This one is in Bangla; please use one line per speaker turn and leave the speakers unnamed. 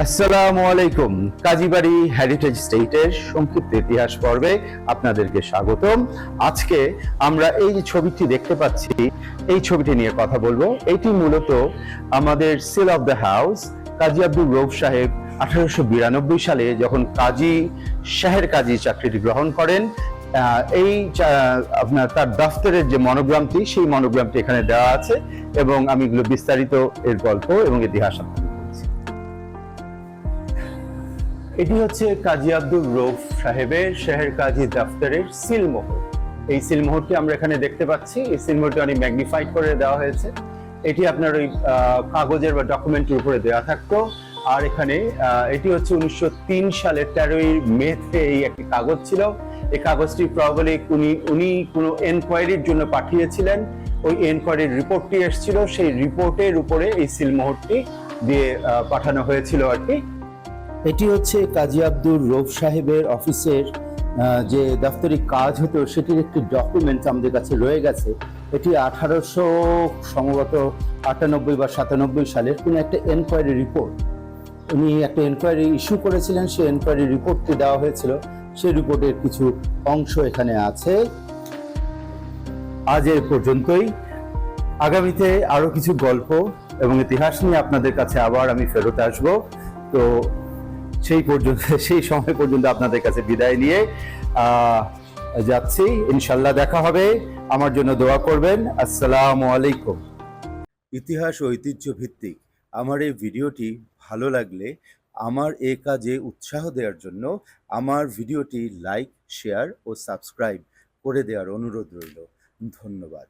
আসসালামু আলাইকুম। কাজীবাড়ি হেরিটেজ স্টেটের সংক্ষিপ্ত ইতিহাস পর্বে আপনাদেরকে স্বাগতম। আজকে আমরা এই যে ছবিটি দেখতে পাচ্ছি, এই ছবিটি নিয়ে কথা বলবো। এটি মূলত আমাদের সিল অফ দ্য হাউস কাজী আব্দুর রউফ সাহেব 1892 সালে যখন শাহের কাজী চাকরিটি গ্রহণ করেন, আপনার তার দফতরের যে মনোগ্রামটি, সেই মনোগ্রামটি এখানে দেওয়া আছে এবং আমি এগুলো বিস্তারিত এর গল্প এবং ইতিহাস আপনাদের বলছি। এটি হচ্ছে কাজী আব্দুর রউফ সাহেবের শাহের কাজী দফতরের সিলমোহর। এই সিলমোহরটি আমরা এখানে দেখতে পাচ্ছি। এই সিলমোহরটি অনেক ম্যাগনিফাইড করে দেওয়া হয়েছে। এটি আপনার ওই কাগজের বা ডকুমেন্টের উপরে দেওয়া থাকতো। আর এখানে এটি হচ্ছে 1903 সালের 13ই মেতে এই একটি কাগজ ছিল। এই কাগজটি প্রবাবলি উনি কোনো এনকোয়ারির জন্য পাঠিয়েছিলেন। ওই এনকোয়ারির রিপোর্টটি এসেছিল, সেই রিপোর্টের উপরে এই সিলমোহরটি দিয়ে পাঠানো হয়েছিল আর কি। এটি হচ্ছে কাজী আব্দুর রউফ সাহেবের অফিসের যে দাপ্তরিক কাজ হতো, সেটির একটি ডকুমেন্ট আমাদের কাছে রয়ে গেছে। এটি 1898 বা 97 সালের কোনো একটা এনকোয়ারি রিপোর্ট। উনি একটা এনকোয়ারি ইস্যু করেছিলেন, সেই এনকোয়ারি রিপোর্টটি দেওয়া হয়েছিল। সেই রিপোর্টের কিছু অংশ এখানে আছে। আজ এ পর্যন্তই। আগামীতে আরো কিছু গল্প এবং ইতিহাস নিয়ে আপনাদের কাছে আবার আমি ফেরত আসব। তো সেই সময় পর্যন্ত আপনাদের কাছে বিদায় নিয়ে যাচ্ছি। ইনশাল্লাহ দেখা হবে। আমার জন্য দোয়া করবেন। আসসালামু আলাইকুম। ইতিহাস ও ঐতিহ্য ভিত্তিক আমার এই ভিডিওটি ভালো লাগলে আমার এই কাজে উৎসাহ দেওয়ার জন্য আমার ভিডিওটি লাইক, শেয়ার ও সাবস্ক্রাইব করে দেওয়ার অনুরোধ রইল। ধন্যবাদ।